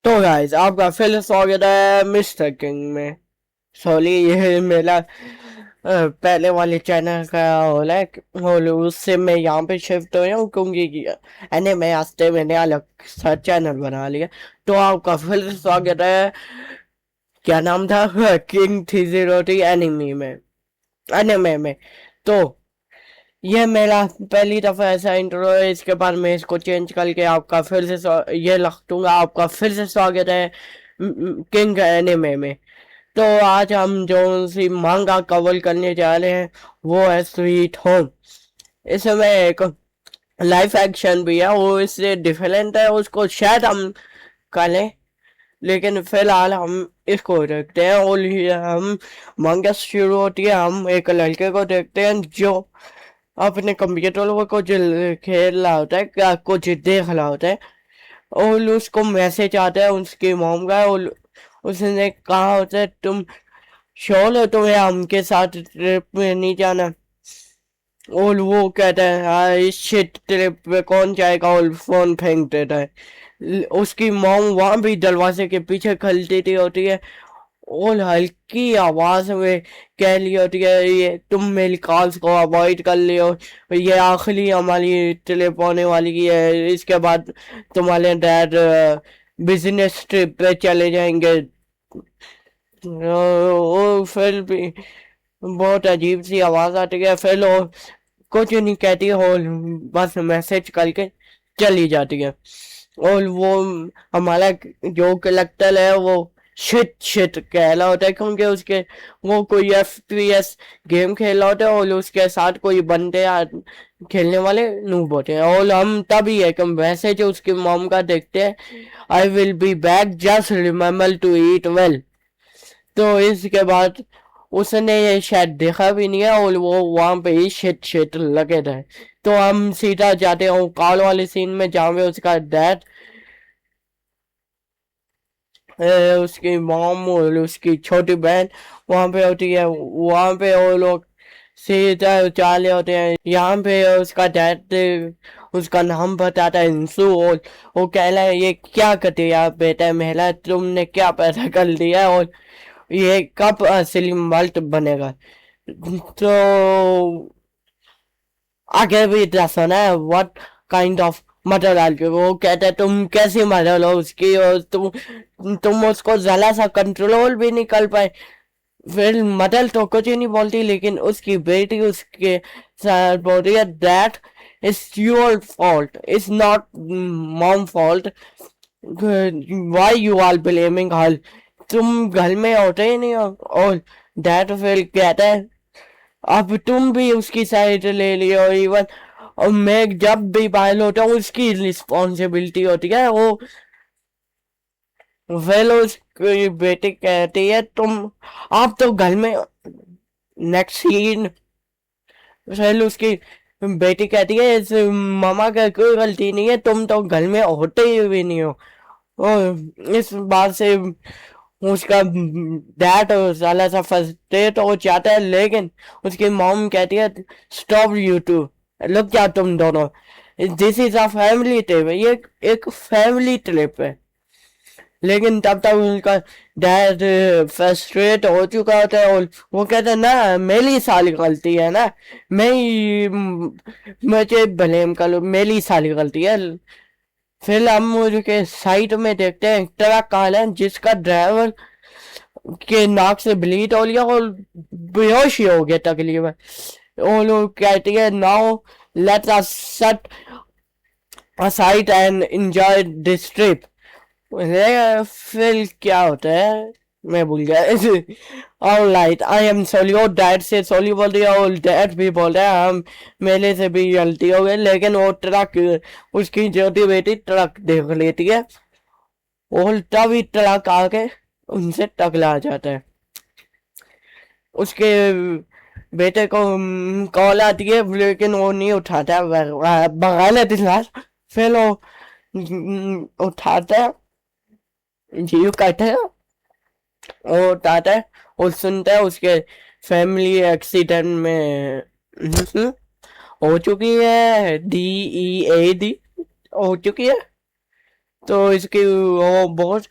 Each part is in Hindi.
तो गाइस आपका फिर से स्वागत है मिस्टर किंग में। सॉरी, ये मेरा पहले वाले चैनल का होल है। होल उससे मैं यहाँ पे शिफ्ट हो हूँ क्योंकि एनीमे वास्ते मैंने अलग सा चैनल बना लिया। तो आपका फिर से स्वागत है। क्या नाम था? किंग 303 एनीमे में। तो ये मेरा पहली दफा ऐसा इंट्रो है, इसके बाद मैं इसको चेंज करके आपका फिर से ये लिख दूंगा। आपका फिर से स्वागत है किंग एनिमे में। तो आज हम जो सी मांगा कवर करने जा रहे हैं वो है स्वीट होम। इसमें एक लाइफ एक्शन भी है, वो इससे डिफरेंट है, उसको शायद हम करें, लेकिन फिलहाल हम इसको देखते हैं। और ये हम मांगा शुरू होती है, हम एक लड़के को देखते हैं जो अपने कंप्यूटर पर कुछ खेल रहा होता है, क्या कुछ देख रहा होता है, और उसको मैसेज आता है उसकी मॉम का। और उसने कहा होता है तुम श्योर हो तुम्हें हमके साथ ट्रिप में नहीं जाना? और वो कहता है हाँ इस शिट ट्रिप पे कौन जाएगा, और फोन फेंक देता है। उसकी मॉम वहां भी दरवाजे के पीछे खलती होती है और हल्की आवाज में कह रही होती है ये तुम मेरी कॉल्स को अवॉइड कर लियो, ये आखिरी हमारी ट्रिप होने वाली है, इसके बाद तुम्हारे डैड बिजनेस ट्रिप पे चले जाएंगे। वो फिर भी बहुत अजीब सी आवाज आती है, फिर वो कुछ नहीं कहती और बस मैसेज करके चली जाती है। और वो हमारा जो कलेक्टर है वो शिट शिट कह रहा होता है क्योंकि उसके वो कोई FPS गेम खेल रहा होता है और उसके साथ कोई बंदे खेलने वाले नूब होते हैं। और हम तभी है कि वैसे जो उसकी मॉम का देखते हैं, I will be back just remember to eat well. तो इसके बाद उसने ये शायद देखा भी नहीं है और वो वहां पे ही शिट शिट लगे रहे। तो हम सीधा जाते हैं कॉल वाले सीन में जहाँ पे उसका डैड, उसकी मॉम और उसकी छोटी बहन वहां पे होती है। वहां पे वो लोग सीधा चाले होते हैं। यहाँ पे उसका डैड उसका नाम बताता है इंसू, और वो कह रहा है ये क्या कर दिया बेटा मेरा, तुमने क्या पैदा कर दिया, और ये कब असली मल्ट बनेगा? तो आगे भी दर्शन है what kind of mother are you. वो कहता है तुम कैसी मदर हो उसकी, और तुम उसको जरा सा कंट्रोल भी नहीं कर पाए। फिर मदर तो कुछ ही नहीं बोलती, लेकिन उसकी बेटी उसके साथ बोलती है that is your fault, is not mom fault, why you are blaming her, तुम घर में होते ही नहीं हो। और डैड फिर कहता है अब तुम भी उसकी साइड ले लियो इवन, और मैं जब भी बाहर होता हूँ उसकी रिस्पॉन्सिबिलिटी होती है वो। वेल उसकी बेटी कहती है तुम आप तो घर में, नेक्स्ट सीन। वेल उसकी बेटी कहती है इस मामा का कोई गलती नहीं है, तुम तो घर में होते ही भी नहीं हो। और इस बात से उसका डैड साला सा फ्रस्ट्रेट हो जाता है, लेकिन उसकी मॉम कहती है स्टॉप यू टू, लुक जाओ तुम दोनों, this is a family trip, ये एक फैमिली ट्रिप है। लेकिन तब तक उनका डैड फ्रस्ट्रेट हो चुका होता है और वो कहता है ना मेरी साली गलती है ना, मैं ही मुझे ब्लेम करो, मेरी साली गलती है। फिर हम मुझे साइड में देखते हैं एक ट्रक काला है जिसका ड्राइवर के नाक से ब्लीड हो लिया और बेहोश ही हो गया तकरीबन। वो लोग कहते हैं now let us set aside and enjoy this trip। फिर क्या होता है मैं भूल गया। ऑलराइट आई एम सॉरी, और डैड से सॉरी बोल दिया और डैड भी बोल रहा है हम मेरे से भी गलती हो गई। लेकिन वो ट्रक, उसकी छोटी बेटी ट्रक देख लेती है और तभी ट्रक आके उनसे टकरा जाता है। उसके बेटे को कॉल आती है लेकिन वो नहीं उठाता, भगा लेती है। फिर वो उठाता है, जियो कहता है, वो उठाता है और सुनता है उसके फैमिली एक्सीडेंट में हो चुकी है, DEAD हो चुकी है। तो इसकी वो बहुत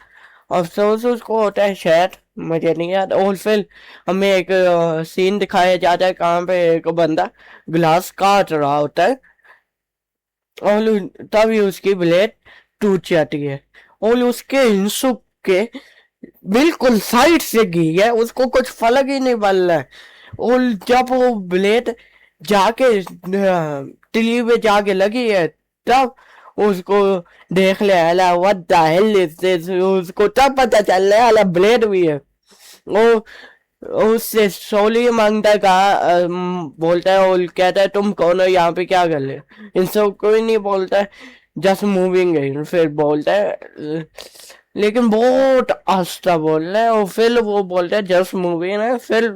अफसोस उसको होता है शायद, मुझे नहीं याद। और फिर हमें एक सीन दिखाया जाता है कहाँ पे एक बंदा ग्लास काट रहा होता है और तभी उसकी ब्लेड टूट जाती है और उसके इंसुक के बिल्कुल साइड से गई है, उसको कुछ फर्क ही नहीं पड़ रहा है। और जब वो ब्लेड जाके तिली पे जाके लगी है तब उसको देख ले अला what the hell is this, उसको तब पता चल रहा है अला ब्लेड भी है। वो उससे सोली मांगता है, कहा बोलता है और कहता है तुम कौन हो, यहाँ पे क्या कर रहे हो। इनसे कोई नहीं बोलता है, जस्ट मूविंग है। फिर बोलता है लेकिन बहुत आस्था बोल रहा है, और फिर वो बोलता है जस्ट मूविंग है। फिर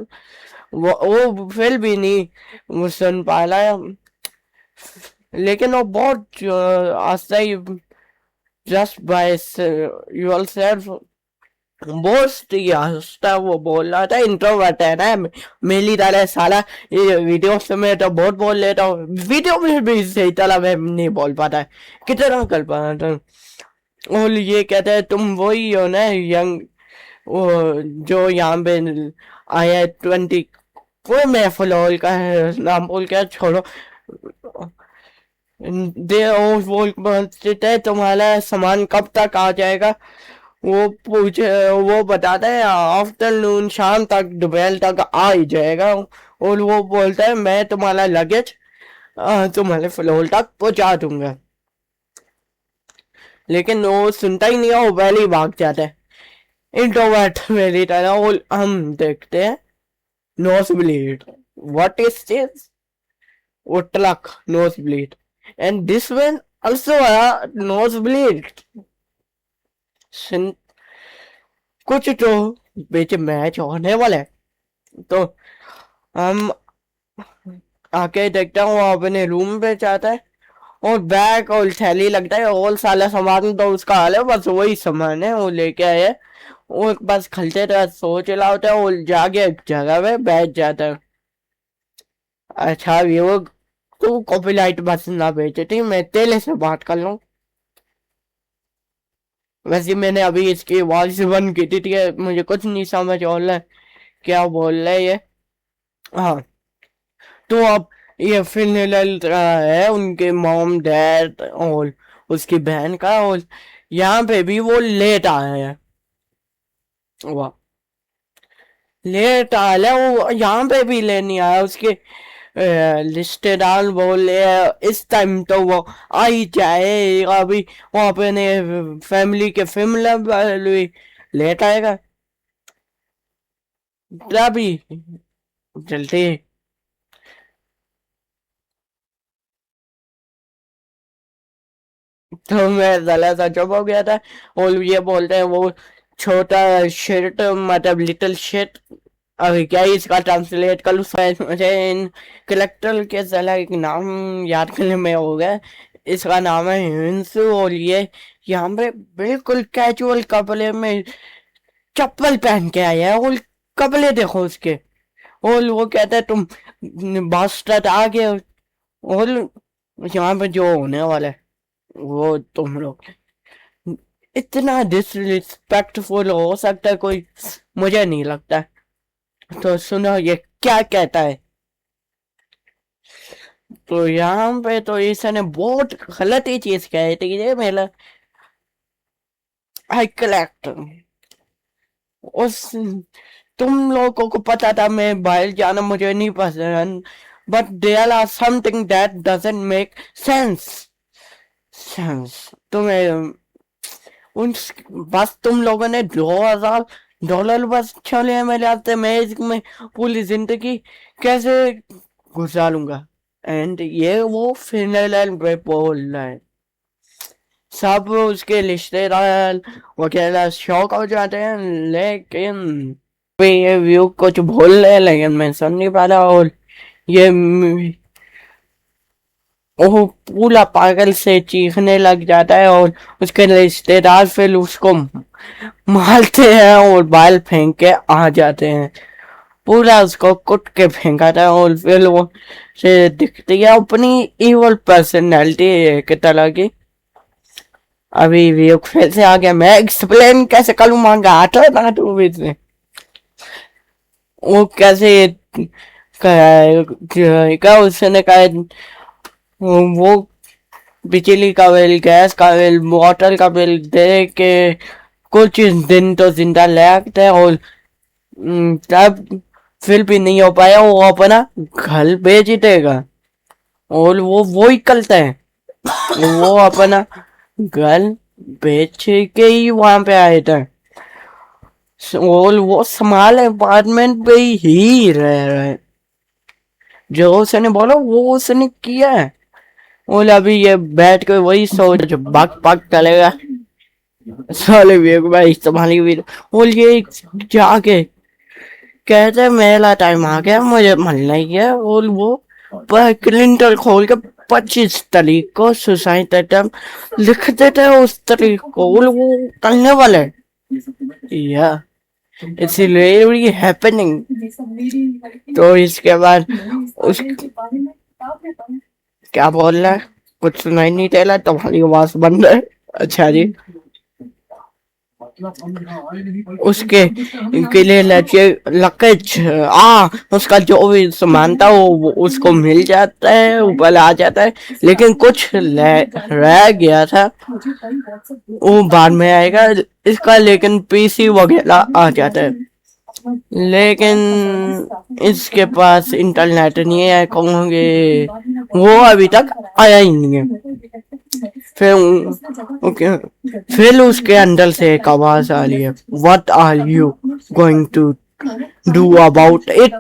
वो फिर भी नहीं वो सुन पा रहा है, लेकिन वो बहुत आस्था ही जस्ट बाय योर सेल्फ बहुत ही आस्था वो बोल रहा था। इंट्रोवर्ट है ना मेरी तरह साला, ये वीडियो से मैं तो बहुत बोल लेता हूँ, वीडियो में भी सही तरह मैं नहीं बोल पाता है, कितना कर पाता। और ये कहते हैं तुम वही हो ना यंग वो जो यहाँ पे आया है 20, कोई मैं फलोल का है नाम बोल के छोड़ो। दे वो बोलते हैं तुम्हारा सामान कब तक आ जाएगा, वो पूछे, वो बताता है आफ्टरनून शाम तक दोपहर तक आ ही जाएगा। और वो बोलता है मैं तुम्हारा लगेज तुम्हारे फ्लोर तक पहुंचा दूंगा, लेकिन वो सुनता ही नहीं है, वो पहले ही भाग जाता है। इंट्रोवर्ट मेरी तरह। और हम देखते हैं nosebleed, what is this, वो truck nosebleed and this one also a nosebleed। कुछ तो बीच मैच होने वाला है, तो हम आके देखता हूँ वो अपने रूम पे जाता है और बैग और थैली लगता है और साला सामान तो उसका हाल है, बस वही सामान है वो लेके आया है। वो बस खलते तरह सोच रहा होता है और जाके एक जगह पे बैठ जाता है। अच्छा वो तू कॉपीराइट बस ना बेचती, मैं तेले से बात कर लूँ। वैसे मैंने अभी इसकी वॉइस बंद की थी, मुझे कुछ नहीं समझ आ रहा है क्या बोल रहा है ये। हाँ, तो अब ये फिलहाल रहा है उनके मॉम डैड और उसकी बहन का, और यहाँ पे भी वो लेट आया है। वाह, लेट आया वो यहाँ पे भी लेने आया, उसके रिश्तेदार बोले इस टाइम तो वो आ ही जाए, अभी वहाँ पे ने फैमिली के फिल्म लेट आएगा तभी चलते। तो मैं जला सा चुप हो गया था। और ये बोलते हैं वो छोटा शिट मतलब लिटिल शिट, अभी क्या ही इसका ट्रांसलेट कर लूँ, शायद मुझे इन कलेक्टर के जला एक नाम याद करने में हो गया। इसका नाम है हिंसू, और ये यहाँ पे बिल्कुल कैजुअल कपड़े में चप्पल पहन के आया है, और कपड़े देखो उसके। और वो कहता है तुम बास्टर्ड आ गए, और यहाँ पे जो होने वाला है वो तुम लोग, इतना डिसरिस्पेक्टफुल हो सकता है कोई, मुझे नहीं लगता। तो सुनो ये क्या कहता है। तो यहाँ पे तो इसने बहुत गलत ही चीज कही थी, ये मेरा आई कलेक्ट उस, तुम लोगों को पता था मैं बाहर जाना मुझे नहीं पसंद, but there are something that doesn't make sense. Sense तुम्हें उन, बस तुम लोगों ने $2,000 बस छोले मेरे हाथ मैं इसमें पूरी जिंदगी कैसे गुजारूंगा। एंड ये वो फिनल पे बोल रहा है, सब उसके रिश्तेदार वगैरह शौक हो जाते हैं, लेकिन ये व्यू कुछ बोल रहे हैं लेकिन मैं सुन नहीं पा रहा। और ये वो पूरा पागल से चीखने लग जाता है, और उसके रिश्तेदार फिर उसको मारते हैं और बाल फेंक के आ जाते हैं, पूरा उसको कुट के फेंका था। और फिर वो से दिखती है अपनी इवल पर्सनैलिटी एक तरह की। अभी भी फिर से आ गया। मैं एक्सप्लेन कैसे करूँ मांगा आता ना तो से वो कैसे क्या उसने कहा वो बिजली का बिल, गैस का बिल, वाटर का बिल दे के कुछ दिन तो जिंदा लगते हैं और तब फिर भी नहीं हो पाया। वो अपना घर बेच देगा और वो ही करता है। वो अपना घर बेच के ही वहां पे आए थे और वो स्मॉल अपार्टमेंट पे ही रह रहे हैं। जो उसने बोला वो उसने किया है। बोले अभी ये बैठ के वही सोच जो बक पक चलेगा साले भी एक बार इस्तेमाल भी। बोल ये जाके कहते मेला टाइम आ गया मुझे मिलना ही है। और वो क्लिंटर खोल के 25 तारीख को सुसाइड अटेम्प्ट लिख देते हैं उस तारीख को वो करने वाले। या इट्स रियली हैपनिंग। तो इसके बाद उस क्या बोल रहा है कुछ सुनाई नहीं दे रहा तुम्हारी आवाज बंद है। अच्छा जी उसके के लिए लकेज उसका जो भी सामान था वो उसको मिल जाता है ऊपर आ जाता है। लेकिन कुछ रह गया था वो बाद में आएगा इसका। लेकिन पीसी वगैरह आ जाता है। लेकिन इसके पास इंटरनेट नहीं है कहोगे वो अभी तक आया ही नहीं है। फिर ओके फिर उसके अंदर से एक आवाज आ रही है what are you going to do about it.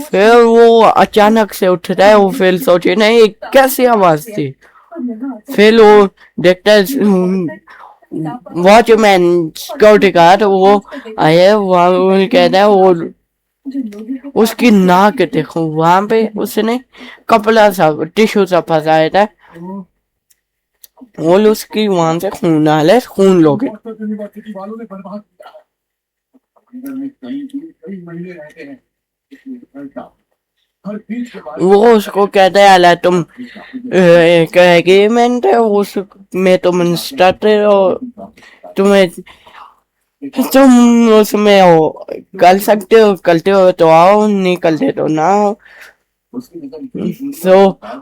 फिर वो अचानक से उठता है। वो फिर सोचे नहीं कैसी आवाज थी। फिर वो देखता है वॉचमैन सिक्योरिटी गार्ड वो आए वहां कहता है वो उसकी नाक देखो वहां पे उसने कपड़ा सा टिश्यू सा फंसाया था। वो उसकी वहां से खून आ रहा है खून लोगे। वो उसको कहता है अला तुम एक एग्रीमेंट है उस में तुम इंस्ट्रक्टर हो तुम्हें तुम उसमें हो कर सकते हो करते हो तो आओ नहीं करते तो ना हो। तो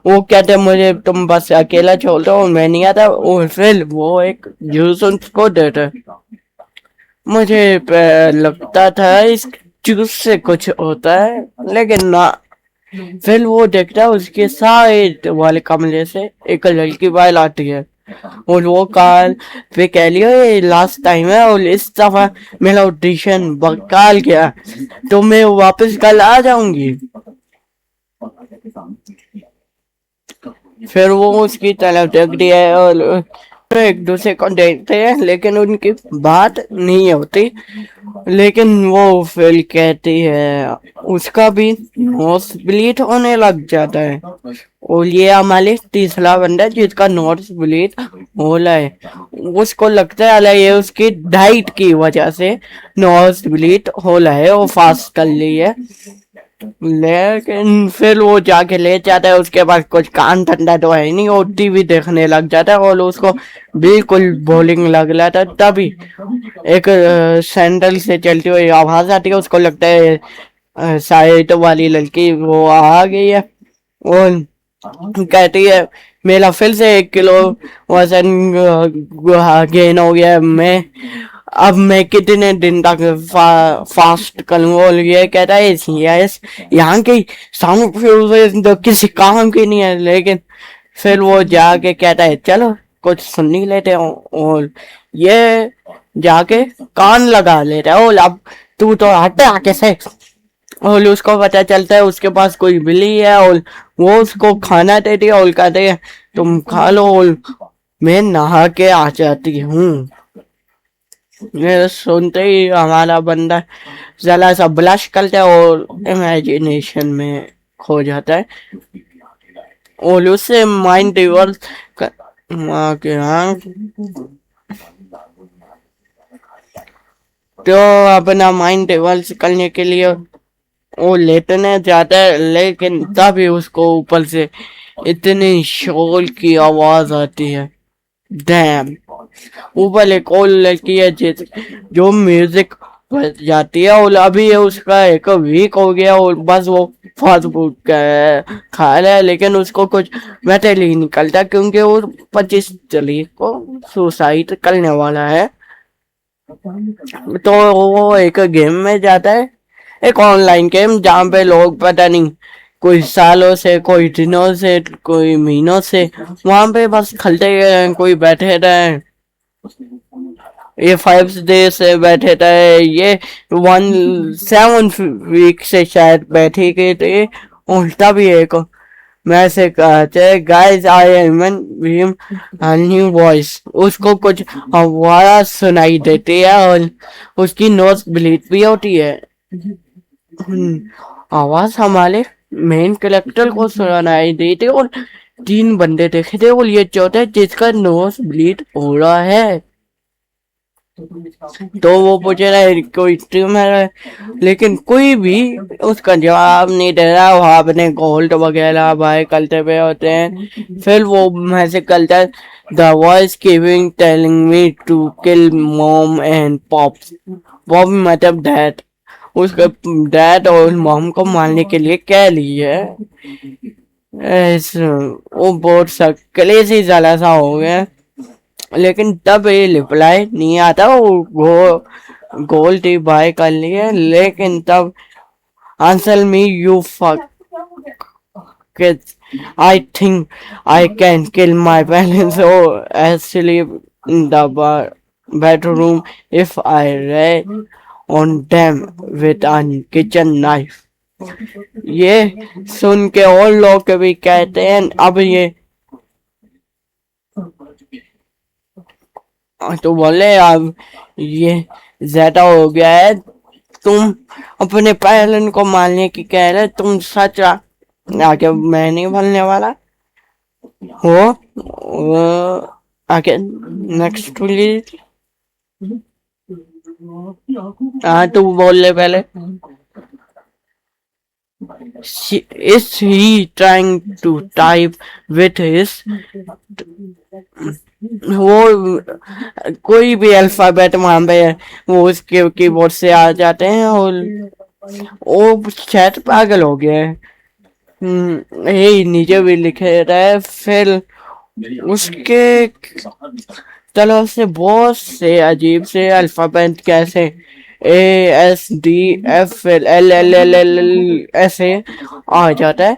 वो कहते मुझे तुम बस अकेला छोड़ दो मैं नहीं आता। और फिर वो एक जूस उसको देता। मुझे लगता था इस जूस से कुछ होता है लेकिन ना। फिर वो देखता है उसके साइड वाले कमरे से एक लड़की बाहर आती है और वो काल पे कह लियो ये लास्ट टाइम है और इस दफा मेरा ऑडिशन बकाल गया तो मैं वापस कल आ जाऊंगी। फिर वो उसकी तरफ देखती है और एक दूसरे को देखते हैं लेकिन उनकी बात नहीं होती। लेकिन वो फिर कहती है उसका भी नोज ब्लीड होने लग जाता है और ये हमारे तीसरा बंदा जिसका नोज ब्लीड हो रहा है। उसको लगता है अला ये उसकी डाइट की वजह से नोज ब्लीड हो रहा है वो फास्ट कर ली है। लेकिन फिर वो जाके ले जाता है उसके पास कुछ कान ठंडा तो है नहीं। वो टीवी देखने लग जाता है और उसको बिल्कुल बोलिंग लग रहा था तभी एक सैंडल से चलती हुई आवाज आती है। उसको लगता है साइड वाली लड़की वो आ गई है और कहती है मेरा फिर से 1 किलो वजन गेन हो गया। अब मैं कितने दिन तक फास्ट करूंगा। और ये कहता है यस यहाँ की साउंड तो किसी काम की नहीं है। लेकिन फिर वो जाके कहता है चलो कुछ सुन ही लेते हो और ये जाके कान लगा लेता है। और अब तू तो हटे आके से और उसको पता चलता है उसके पास कोई बिल्ली है और वो उसको खाना देती है और कहते हैं तुम खा लो और मैं नहा के आ जाती हूँ। सुनते ही हमारा बंदा जरा सा ब्लश करता है और इमेजिनेशन में खो जाता है और उससे माइंड डिवर्स तो अपना माइंड डिवर्स करने के लिए वो लेटने जाता है। लेकिन तभी उसको ऊपर से इतनी शोर की आवाज आती है डैम। ऊपर एक और लड़की है जो म्यूजिक बज जाती है, और अभी ये उसका एक वीक हो गया और बस वो फास्ट फूड खा रहा है, लेकिन उसको कुछ मैटर ही निकलता क्योंकि वो 25 तारीख को सुसाइड करने वाला है। तो वो एक गेम में जाता है, एक ऑनलाइन गेम जहाँ पे लोग पता नहीं कोई सालों से, कोई दिनों से, कोई महीनों से वहां पे बस खेलते हैं, कोई बैठे रहे, ये 5 डे से बैठे रहे, ये 7 वीक से शायद बैठे गए थे। उल्टा भी एक मैं से कहते guys I am an new voice, उसको कुछ आवाज सुनाई देती है और उसकी नोज ब्लीड भी होती है। आवाज हमारे मेन कैरेक्टर को सुनाई दी थी और 3 बंदे देखे थे और ये चौथा जिसका नोज ब्लीड हो रहा है। तो वो पूछ रहा है कोई स्ट्रीम है, लेकिन कोई भी उसका जवाब नहीं दे रहा। वहां अपने गोल्ड वगैरह बाय करते हुए होते हैं। फिर वो मैसेज करता है the voice giving telling me to kill mom and pop. Pop मतलब डैड, उसका डैड और मॉम को मारने के लिए कह ली है। वो बहुत सा कलेश ही ज्यादा सा हो गया, लेकिन तब ये रिप्लाई नहीं आता। वो गोल्ड ही बाय कर लिए, लेकिन तब answer me you fuck kids, I think I can kill my parents or sleep in the bedroom if I lay on them with a kitchen knife। ये सुन के और लोग भी कहते हैं अब ये तो बोले अब ये ज्यादा हो गया है, तुम अपने पेरेंट को मारने की कह रहे, तुम सच आगे मैं नहीं बोलने वाला हो। आगे नेक्स्ट प्लीज। हाँ तू बोल ले पहले। Is he trying to type with his वो कोई भी अल्फाबेट वहां पे वो उसके कीबोर्ड से आ जाते हैं और वो शायद पागल हो गया है। यही नीचे भी लिखे रहा है। फिर उसके तरफ से बहुत से अजीब से अल्फाबेट कैसे ASDF LLLL ऐसे आ जाता है।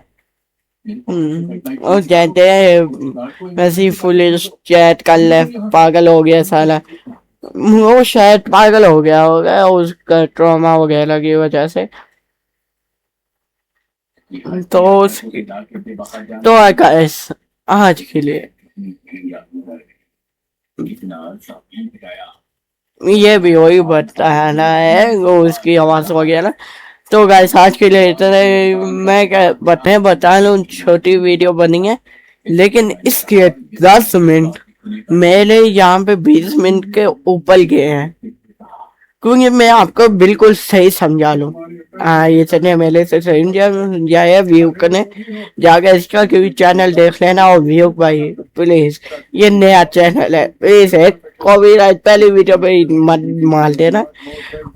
और कहते हैं वैसे फुल चैट कर ले, पागल हो गया साला। वो शायद पागल हो गया होगा उसका ट्रॉमा वगैरह की वजह से। तो गाइस आज के लिए ये भी वही बताना है वो उसकी आवाज वगैरह। तो गाइस आज के लिए इतना मैं बता लूं, छोटी वीडियो बनी है लेकिन इसके 10 मिनट मेरे यहाँ पे 20 मिनट के ऊपर गए हैं, क्योंकि मैं आपको बिल्कुल सही समझा लूं। ये चलिए मेरे से समझाया व्यू करने जाकर इसका क्योंकि चैनल देख लेना और व्यू भाई प्लीज, ये नया चैनल है प्लीज, एक कॉपीराइट पहली वीडियो पे मत मार देना।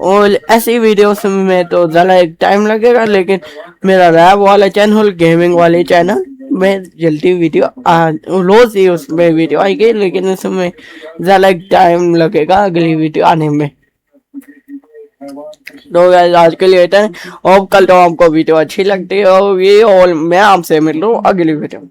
और ऐसी वीडियो में तो ज्यादा एक टाइम लगेगा, लेकिन मेरा रैप वाला चैनल, गेमिंग वाले चैनल में जल्दी वीडियो रोज ही उसमें वीडियो आएगी, लेकिन उसमें ज्यादा टाइम लगेगा अगली वीडियो आने में। तो गाइस आज के लिए इतना, और कल तो आपको वीडियो अच्छी लगती है और मैं आपसे मिल रहा हूँ अगली वीडियो।